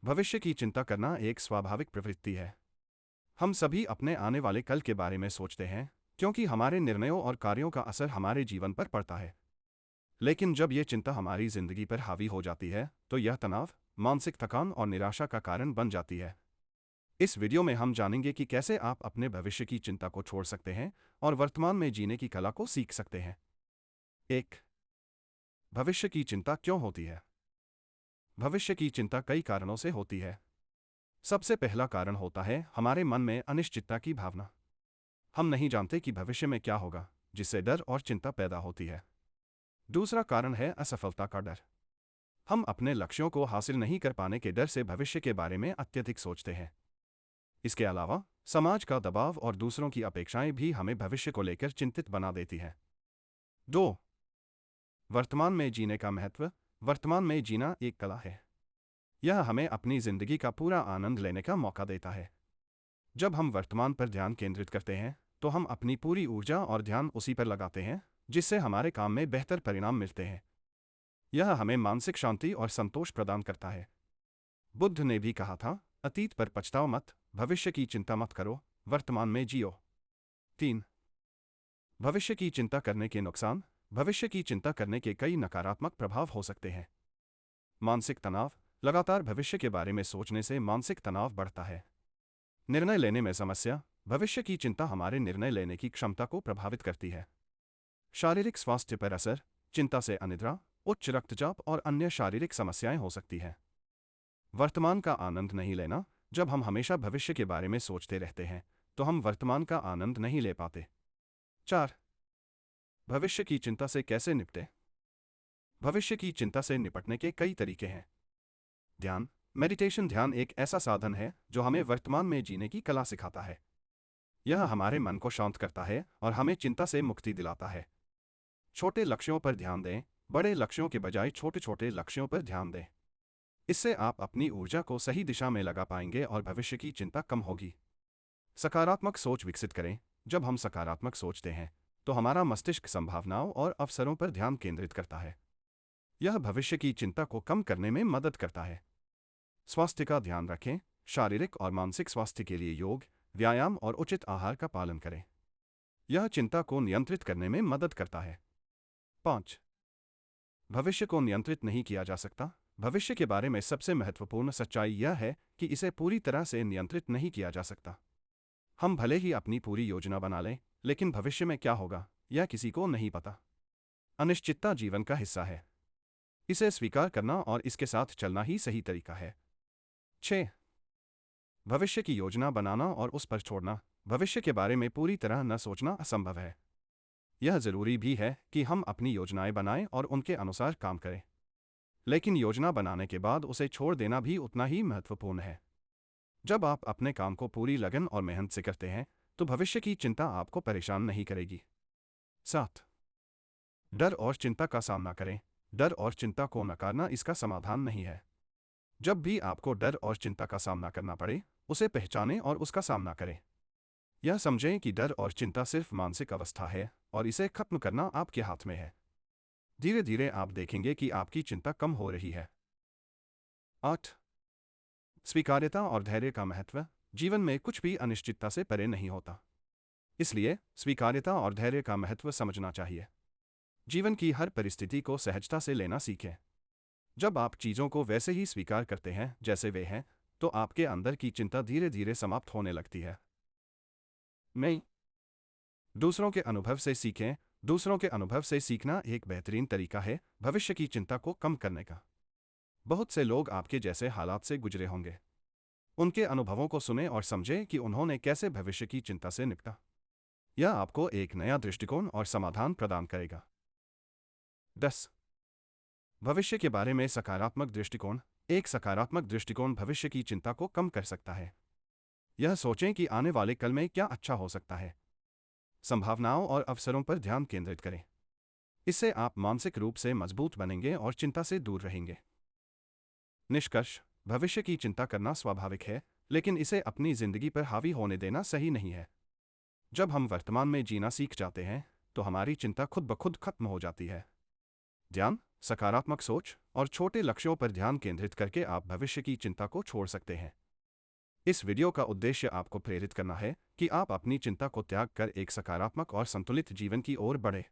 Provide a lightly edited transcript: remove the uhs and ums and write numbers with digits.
भविष्य की चिंता करना एक स्वाभाविक प्रवृत्ति है। हम सभी अपने आने वाले कल के बारे में सोचते हैं, क्योंकि हमारे निर्णयों और कार्यों का असर हमारे जीवन पर पड़ता है। लेकिन जब ये चिंता हमारी जिंदगी पर हावी हो जाती है, तो यह तनाव, मानसिक थकान और निराशा का कारण बन जाती है। इस वीडियो में हम जानेंगे कि कैसे आप अपने भविष्य की चिंता को छोड़ सकते हैं और वर्तमान में जीने की कला को सीख सकते हैं। 1. भविष्य की चिंता क्यों होती है? भविष्य की चिंता कई कारणों से होती है। सबसे पहला कारण होता है हमारे मन में अनिश्चितता की भावना। हम नहीं जानते कि भविष्य में क्या होगा, जिससे डर और चिंता पैदा होती है। दूसरा कारण है असफलता का डर। हम अपने लक्ष्यों को हासिल नहीं कर पाने के डर से भविष्य के बारे में अत्यधिक सोचते हैं। इसके अलावा समाज का दबाव और दूसरों की अपेक्षाएं भी हमें भविष्य को लेकर चिंतित बना देती हैं। 2. वर्तमान में जीने का महत्व। वर्तमान में जीना एक कला है। यह हमें अपनी जिंदगी का पूरा आनंद लेने का मौका देता है। जब हम वर्तमान पर ध्यान केंद्रित करते हैं, तो हम अपनी पूरी ऊर्जा और ध्यान उसी पर लगाते हैं, जिससे हमारे काम में बेहतर परिणाम मिलते हैं। यह हमें मानसिक शांति और संतोष प्रदान करता है। बुद्ध ने भी कहा था, अतीत पर पछताओ मत, भविष्य की चिंता मत करो, वर्तमान में जियो। 3. भविष्य की चिंता करने के नुकसान। भविष्य की चिंता करने के कई नकारात्मक प्रभाव हो सकते हैं। मानसिक तनाव। लगातार भविष्य के बारे में सोचने से मानसिक तनाव बढ़ता है। निर्णय लेने में समस्या। भविष्य की चिंता हमारे निर्णय लेने की क्षमता को प्रभावित करती है। शारीरिक स्वास्थ्य पर असर। चिंता से अनिद्रा, उच्च रक्तचाप और अन्य शारीरिक समस्याएं हो सकती हैं। वर्तमान का आनंद नहीं लेना। जब हम हमेशा भविष्य के बारे में सोचते रहते हैं, तो हम वर्तमान का आनंद नहीं ले पाते। 4. भविष्य की चिंता से कैसे निपटें? भविष्य की चिंता से निपटने के कई तरीके हैं। ध्यान, मेडिटेशन। ध्यान एक ऐसा साधन है जो हमें वर्तमान में जीने की कला सिखाता है। यह हमारे मन को शांत करता है और हमें चिंता से मुक्ति दिलाता है। छोटे लक्ष्यों पर ध्यान दें। बड़े लक्ष्यों के बजाय छोटे छोटे लक्ष्यों पर ध्यान दें। इससे आप अपनी ऊर्जा को सही दिशा में लगा पाएंगे और भविष्य की चिंता कम होगी। सकारात्मक सोच विकसित करें। जब हम सकारात्मक सोचते हैं, तो हमारा मस्तिष्क संभावनाओं और अवसरों पर ध्यान केंद्रित करता है। यह भविष्य की चिंता को कम करने में मदद करता है। स्वास्थ्य का ध्यान रखें। शारीरिक और मानसिक स्वास्थ्य के लिए योग, व्यायाम और उचित आहार का पालन करें। यह चिंता को नियंत्रित करने में मदद करता है। 5. भविष्य को नियंत्रित नहीं किया जा सकता। भविष्य के बारे में सबसे महत्वपूर्ण सच्चाई यह है कि इसे पूरी तरह से नियंत्रित नहीं किया जा सकता। हम भले ही अपनी पूरी योजना बना लें, लेकिन भविष्य में क्या होगा, यह किसी को नहीं पता। अनिश्चितता जीवन का हिस्सा है। इसे स्वीकार करना और इसके साथ चलना ही सही तरीका है। 6. भविष्य की योजना बनाना और उस पर छोड़ना। भविष्य के बारे में पूरी तरह न सोचना असंभव है। यह जरूरी भी है कि हम अपनी योजनाएं बनाएं और उनके अनुसार काम करें। लेकिन योजना बनाने के बाद उसे छोड़ देना भी उतना ही महत्वपूर्ण है। जब आप अपने काम को पूरी लगन और मेहनत से करते हैं, तो भविष्य की चिंता आपको परेशान नहीं करेगी। 7. डर और चिंता का सामना करें। डर और चिंता को नकारना इसका समाधान नहीं है। जब भी आपको डर और चिंता का सामना करना पड़े, उसे पहचानें और उसका सामना करें। यह समझें कि डर और चिंता सिर्फ मानसिक अवस्था है और इसे खत्म करना आपके हाथ में है। धीरे धीरे आप देखेंगे कि आपकी चिंता कम हो रही है। 8. स्वीकार्यता और धैर्य का महत्व। जीवन में कुछ भी अनिश्चितता से परे नहीं होता। इसलिए स्वीकार्यता और धैर्य का महत्व समझना चाहिए। जीवन की हर परिस्थिति को सहजता से लेना सीखें। जब आप चीज़ों को वैसे ही स्वीकार करते हैं जैसे वे हैं, तो आपके अंदर की चिंता धीरे धीरे समाप्त होने लगती है। नहीं, दूसरों के अनुभव से सीखें। दूसरों के अनुभव से सीखना एक बेहतरीन तरीका है भविष्य की चिंता को कम करने का। बहुत से लोग आपके जैसे हालात से गुजरे होंगे। उनके अनुभवों को सुनें और समझें कि उन्होंने कैसे भविष्य की चिंता से निपटा। यह आपको एक नया दृष्टिकोण और समाधान प्रदान करेगा। 10. भविष्य के बारे में सकारात्मक दृष्टिकोण। एक सकारात्मक दृष्टिकोण भविष्य की चिंता को कम कर सकता है। यह सोचें कि आने वाले कल में क्या अच्छा हो सकता है। संभावनाओं और अवसरों पर ध्यान केंद्रित करें। इससे आप मानसिक रूप से मजबूत बनेंगे और चिंता से दूर रहेंगे। निष्कर्ष, भविष्य की चिंता करना स्वाभाविक है, लेकिन इसे अपनी जिंदगी पर हावी होने देना सही नहीं है। जब हम वर्तमान में जीना सीख जाते हैं, तो हमारी चिंता खुद ब खुद खत्म हो जाती है। ध्यान, सकारात्मक सोच और छोटे लक्ष्यों पर ध्यान केंद्रित करके आप भविष्य की चिंता को छोड़ सकते हैं। इस वीडियो का उद्देश्य आपको प्रेरित करना है कि आप अपनी चिंता को त्याग कर एक सकारात्मक और संतुलित जीवन की ओर बढ़ें।